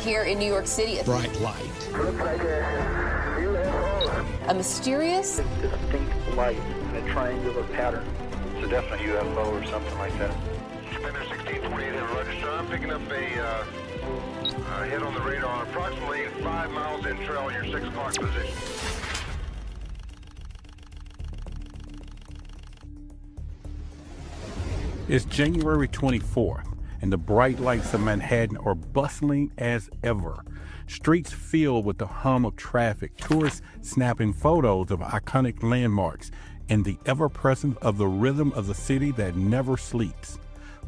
here in New York City. Bright light. Looks like a UFO. A mysterious, Distinct light in a triangular pattern. It's a definite UFO or something like that. Spinner 1628 have registered. I'm picking up a hit on the radar approximately 5 miles in trail, your 6 o'clock position. It's January 24th, and the bright lights of Manhattan are bustling as ever. Streets filled with the hum of traffic, tourists snapping photos of iconic landmarks, and the ever-present of the rhythm of the city that never sleeps.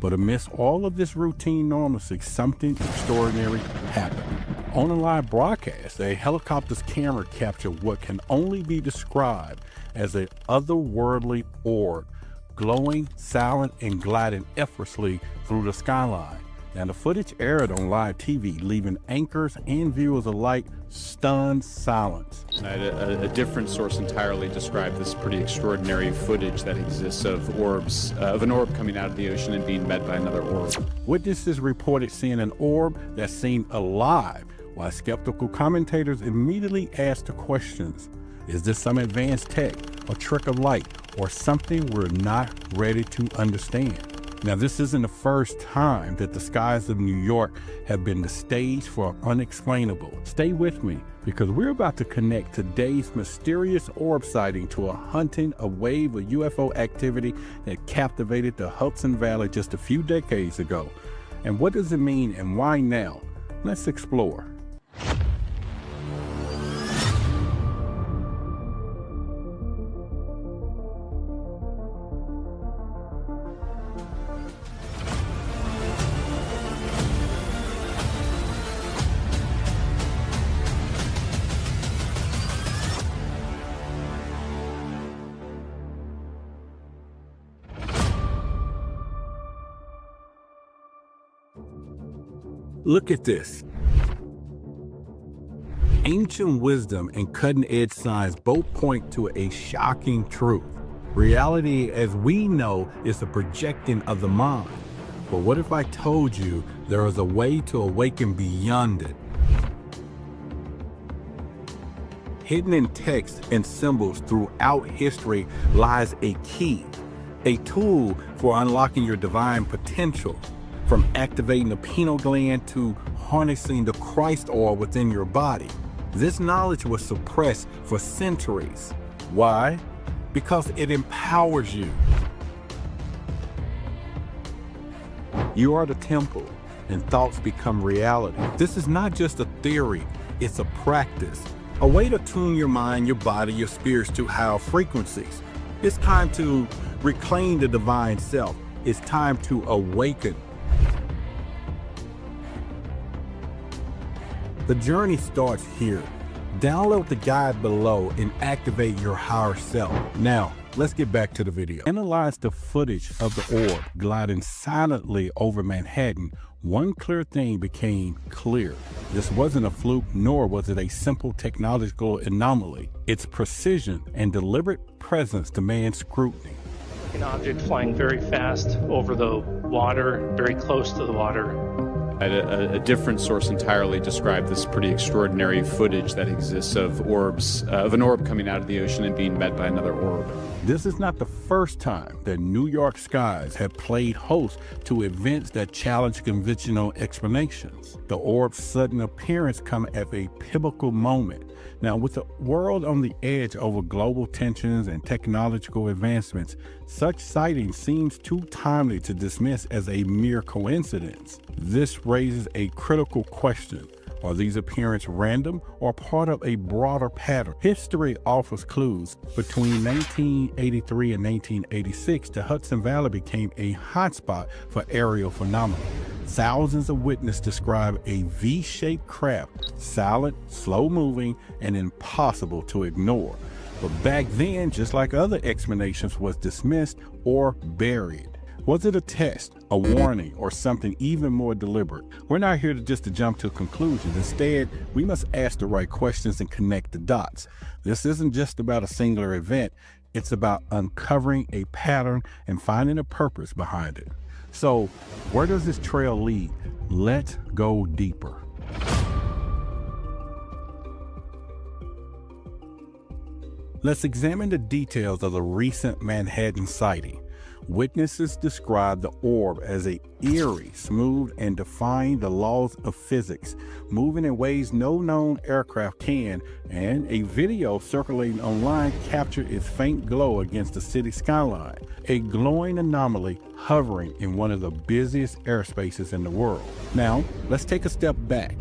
But amidst all of this routine normalcy, something extraordinary happened. On a live broadcast, a helicopter's camera captured what can only be described as an otherworldly orb, glowing, silent, and gliding effortlessly through the skyline. Now, the footage aired on live TV, leaving anchors and viewers alike stunned silence. A different source entirely described this pretty extraordinary footage that exists of orbs, of an orb coming out of the ocean and being met by another orb. Witnesses reported seeing an orb that seemed alive, while skeptical commentators immediately asked the questions: is this some advanced tech, a trick of light, or something we're not ready to understand? Now, this isn't the first time that the skies of New York have been the stage for unexplainable. Stay with me, because we're about to connect today's mysterious orb sighting to a wave of UFO activity that captivated the Hudson Valley just a few decades ago. And what does it mean and why now? Let's explore. Look at this. Ancient wisdom and cutting-edge science both point to a shocking truth. Reality, as we know, is the projecting of the mind. But what if I told you there is a way to awaken beyond it? Hidden in text and symbols throughout history lies a key, a tool for unlocking your divine potential. From activating the pineal gland to harnessing the Christ oil within your body. This knowledge was suppressed for centuries. Why? Because it empowers you. You are the temple, and thoughts become reality. This is not just a theory, it's a practice. A way to tune your mind, your body, your spirits to higher frequencies. It's time to reclaim the divine self. It's time to awaken. The journey starts here. Download the guide below and activate your higher self. Now, let's get back to the video. Analyze the footage of the orb gliding silently over Manhattan. One clear thing became clear. This wasn't a fluke, nor was it a simple technological anomaly. Its precision and deliberate presence demand scrutiny. An object flying very fast over the water, very close to the water. A different source entirely described this pretty extraordinary footage that exists of orbs, of an orb coming out of the ocean and being met by another orb. This is not the first time that New York skies have played host to events that challenge conventional explanations. The orb's sudden appearance comes at a pivotal moment. Now, with the world on the edge over global tensions and technological advancements, such sightings seems too timely to dismiss as a mere coincidence. This raises a critical question. Are these appearances random or part of a broader pattern? History offers clues. Between 1983 and 1986, the Hudson Valley became a hotspot for aerial phenomena. Thousands of witnesses describe a V-shaped craft, silent, slow-moving, and impossible to ignore. But back then, just like other explanations, was dismissed or buried. Was it a test, a warning, or something even more deliberate? We're not here to jump to conclusions. Instead, we must ask the right questions and connect the dots. This isn't just about a singular event. It's about uncovering a pattern and finding a purpose behind it. So, where does this trail lead? Let's go deeper. Let's examine the details of the recent Manhattan sighting. Witnesses described the orb as a eerie, smooth, and defying the laws of physics, moving in ways no known aircraft can, and a video circulating online captured its faint glow against the city skyline, a glowing anomaly hovering in one of the busiest airspaces in the world. Now, let's take a step back.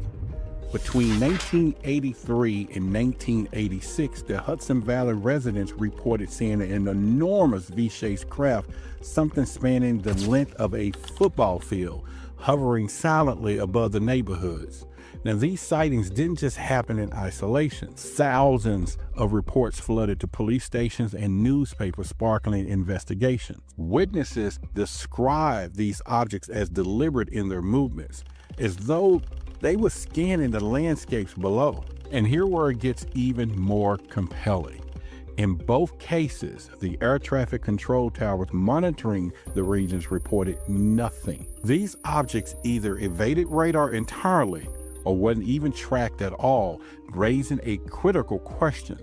Between 1983 and 1986, the Hudson Valley residents reported seeing an enormous V-shaped craft, something spanning the length of a football field, hovering silently above the neighborhoods. Now, these sightings didn't just happen in isolation. Thousands of reports flooded to police stations and newspapers, sparkling investigations. Witnesses described these objects as deliberate in their movements, as though they were scanning the landscapes below. And here where it gets even more compelling. In both cases, the air traffic control towers monitoring the regions reported nothing. These objects either evaded radar entirely or wasn't even tracked at all, raising a critical question.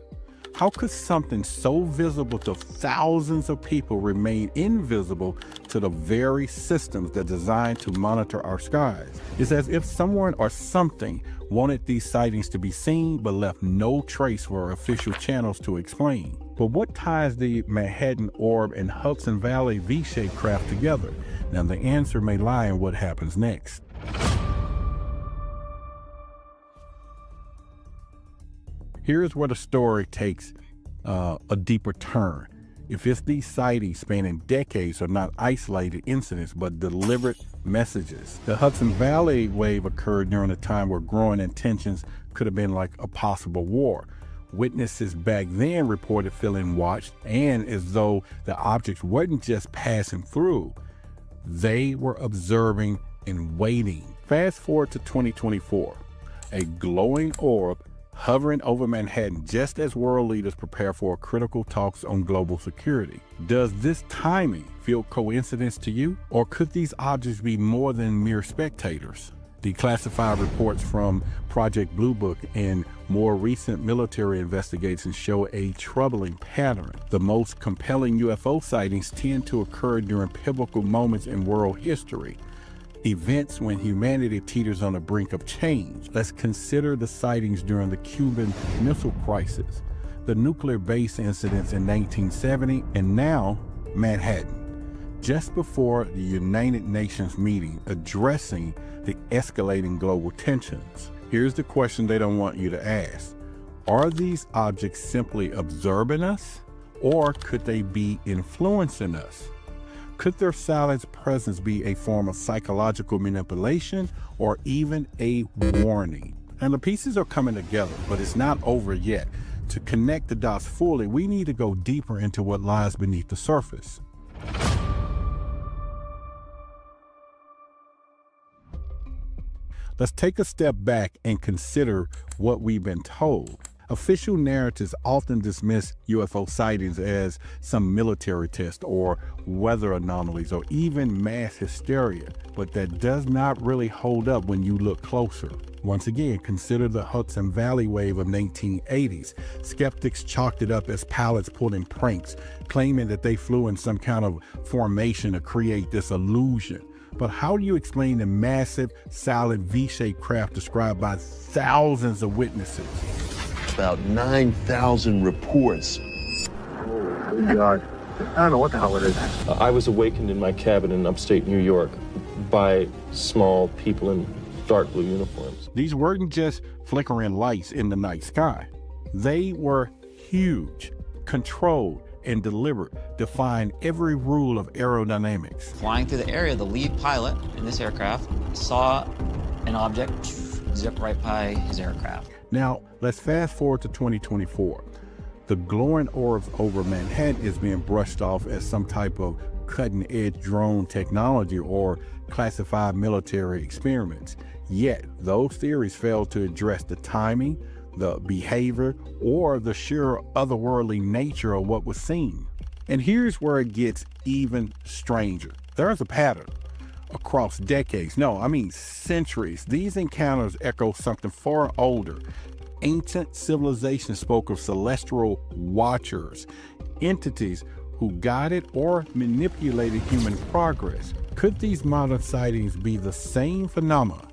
How could something so visible to thousands of people remain invisible to the very systems that are designed to monitor our skies? It's as if someone or something wanted these sightings to be seen but left no trace for official channels to explain. But what ties the Manhattan orb and Hudson Valley V-shaped craft together? Now, the answer may lie in what happens next. Here's where the story takes a deeper turn. If it's these sightings spanning decades are not isolated incidents, but deliberate messages. The Hudson Valley wave occurred during a time where growing intentions could have been like a possible war. Witnesses back then reported feeling watched, and as though the objects weren't just passing through, they were observing and waiting. Fast forward to 2024, a glowing orb hovering over Manhattan just as world leaders prepare for critical talks on global security. Does this timing feel coincidence to you? Or could these objects be more than mere spectators? Declassified reports from Project Blue Book and more recent military investigations show a troubling pattern. The most compelling UFO sightings tend to occur during pivotal moments in world history, events when humanity teeters on the brink of change. Let's consider the sightings during the Cuban Missile Crisis, the nuclear base incidents in 1970, and now Manhattan, just before the United Nations meeting addressing the escalating global tensions. Here's the question they don't want you to ask. Are these objects simply observing us, or could they be influencing us? Could their silent presence be a form of psychological manipulation or even a warning? And the pieces are coming together, but it's not over yet. To connect the dots fully, we need to go deeper into what lies beneath the surface. Let's take a step back and consider what we've been told. Official narratives often dismiss UFO sightings as some military test or weather anomalies or even mass hysteria, but that does not really hold up when you look closer. Once again, consider the Hudson Valley wave of 1980s. Skeptics chalked it up as pilots pulling pranks, claiming that they flew in some kind of formation to create this illusion. But how do you explain the massive, silent V-shaped craft described by thousands of witnesses? About 9,000 reports. Oh, God. I don't know what the hell it is. I was awakened in my cabin in upstate New York by small people in dark blue uniforms. These weren't just flickering lights in the night sky. They were huge, controlled, and deliberate, defying every rule of aerodynamics. Flying through the area, the lead pilot in this aircraft saw an object zip right by his aircraft. Now, let's fast forward to 2024. The glowing orbs over Manhattan is being brushed off as some type of cutting-edge drone technology or classified military experiments. Yet, those theories fail to address the timing, the behavior, or the sheer otherworldly nature of what was seen. And here's where it gets even stranger. There's a pattern. Across decades, no, I mean centuries, these encounters echo something far older, Ancient civilizations spoke of celestial watchers, entities who guided or manipulated human progress. Could these modern sightings be the same phenomena,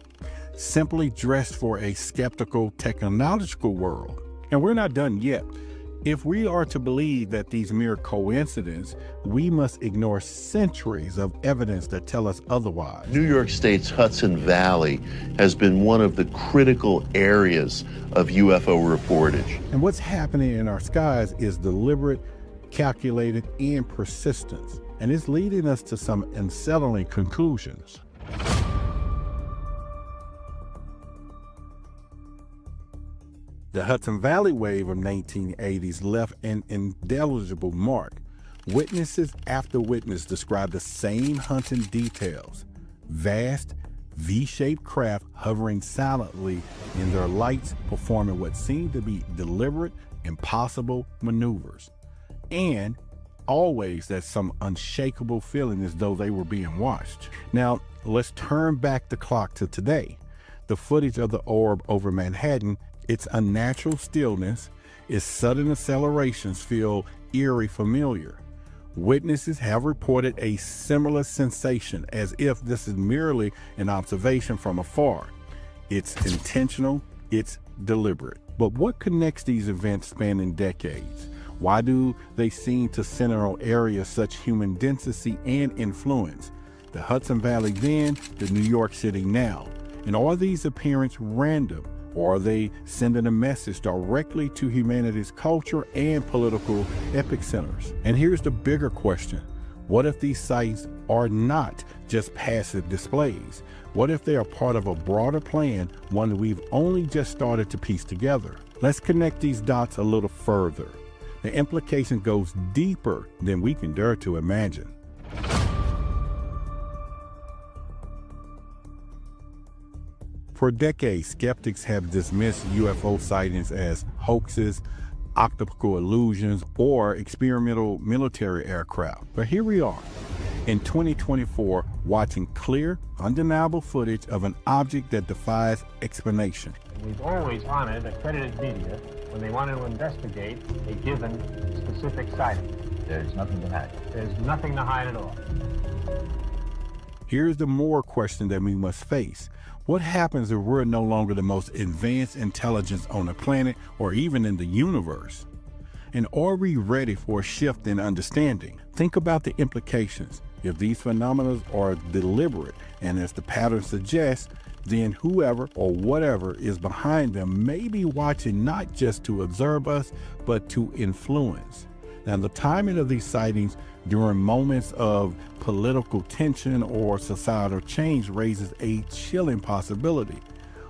simply dressed for a skeptical technological world? And we're not done yet. If we are to believe that these mere coincidences, we must ignore centuries of evidence that tell us otherwise. New York State's Hudson Valley has been one of the critical areas of UFO reportage. And what's happening in our skies is deliberate, calculated, and persistent. And it's leading us to some unsettling conclusions. The Hudson Valley wave of 1980s left an indelible mark. Witnesses after witness described the same haunting details. Vast, V-shaped craft hovering silently in their lights, performing what seemed to be deliberate, impossible maneuvers. And always that some unshakable feeling as though they were being watched. Now, let's turn back the clock to today. The footage of the orb over Manhattan, its unnatural stillness, its sudden accelerations feel eerie familiar. Witnesses have reported a similar sensation, as if this is merely an observation from afar. It's intentional, it's deliberate. But what connects these events spanning decades? Why do they seem to center on areas such human density and influence? The Hudson Valley then, the New York City now. And are these appearances random? Or are they sending a message directly to humanity's culture and political epicenters? And here's the bigger question. What if these sites are not just passive displays? What if they are part of a broader plan, one that we've only just started to piece together? Let's connect these dots a little further. The implication goes deeper than we can dare to imagine. For decades, skeptics have dismissed UFO sightings as hoaxes, optical illusions, or experimental military aircraft. But here we are, in 2024, watching clear, undeniable footage of an object that defies explanation. We've always honored accredited media when they want to investigate a given specific sighting. There's nothing to hide. There's nothing to hide at all. Here's the more question that we must face. What happens if we're no longer the most advanced intelligence on the planet or even in the universe? And are we ready for a shift in understanding? Think about the implications. If these phenomena are deliberate, and as the pattern suggests, then whoever or whatever is behind them may be watching not just to observe us, but to influence. Now, the timing of these sightings during moments of political tension or societal change raises a chilling possibility.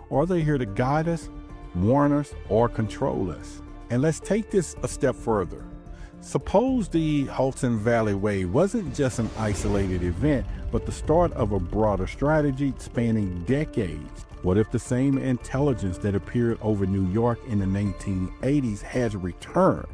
Are they here to guide us, warn us, or control us? And let's take this a step further. Suppose the Hudson Valley wave wasn't just an isolated event, but the start of a broader strategy spanning decades. What if the same intelligence that appeared over New York in the 1980s has returned,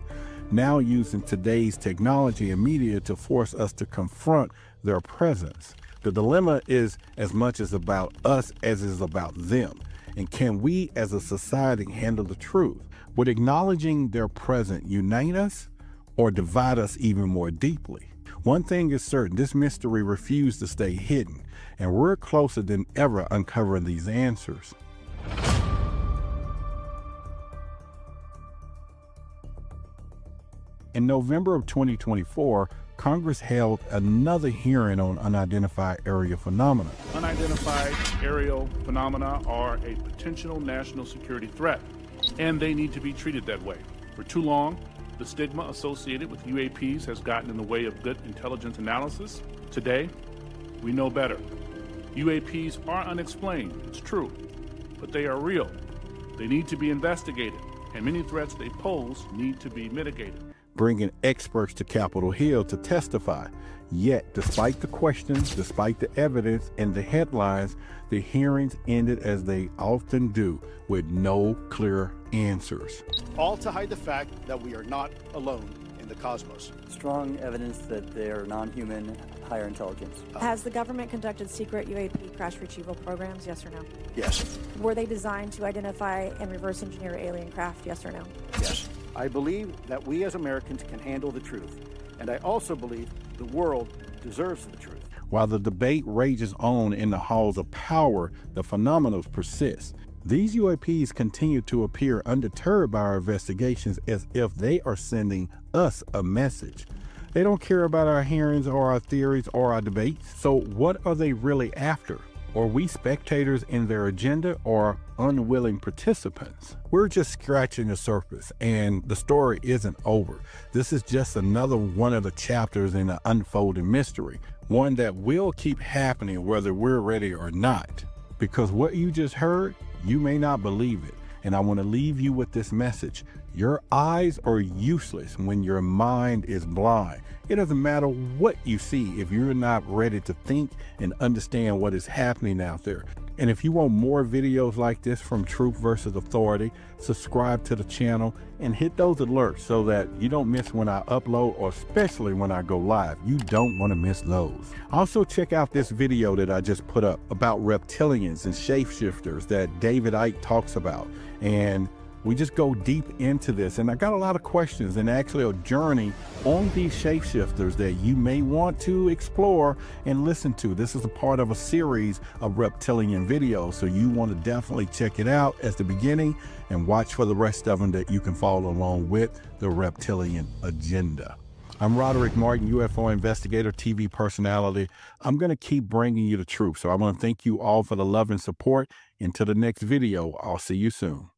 now using today's technology and media to force us to confront their presence? The dilemma is as much as about us as it is about them. And can we as a society handle the truth? Would acknowledging their presence unite us or divide us even more deeply? One thing is certain, this mystery refused to stay hidden, and we're closer than ever uncovering these answers. In November of 2024, Congress held another hearing on unidentified aerial phenomena. Unidentified aerial phenomena are a potential national security threat, and they need to be treated that way. For too long, the stigma associated with UAPs has gotten in the way of good intelligence analysis. Today, we know better. UAPs are unexplained, it's true, but they are real. They need to be investigated, and many threats they pose need to be mitigated. Bringing experts to Capitol Hill to testify. Yet, despite the questions, despite the evidence and the headlines, the hearings ended as they often do, with no clear answers. All to hide the fact that we are not alone in the cosmos. Strong evidence that they are non-human, higher intelligence. Has the government conducted secret UAP crash retrieval programs, yes or no? Yes. Were they designed to identify and reverse engineer alien craft, yes or no? Yes. I believe that we as Americans can handle the truth. And I also believe the world deserves the truth. While the debate rages on in the halls of power, the phenomena persist. These UAPs continue to appear undeterred by our investigations as if they are sending us a message. They don't care about our hearings or our theories or our debates. So what are they really after? Are we spectators in their agenda or unwilling participants? We're just scratching the surface, and the story isn't over. This is just another one of the chapters in an unfolding mystery, one that will keep happening whether we're ready or not. Because what you just heard, you may not believe it. And I want to leave you with this message. Your eyes are useless when your mind is blind. It doesn't matter what you see if you're not ready to think and understand what is happening out there. And if you want more videos like this from Truth versus Authority, subscribe to the channel and hit those alerts so that you don't miss when I upload, or especially when I go live. You don't want to miss those. Also check out this video that I just put up about reptilians and shapeshifters that David Icke talks about. And we just go deep into this, and I got a lot of questions and actually a journey on these shapeshifters that you may want to explore and listen to. This is a part of a series of reptilian videos, so you want to definitely check it out as the beginning and watch for the rest of them that you can follow along with the reptilian agenda. I'm Roderick Martin, UFO investigator, TV personality. I'm going to keep bringing you the truth, so I want to thank you all for the love and support. Until the next video, I'll see you soon.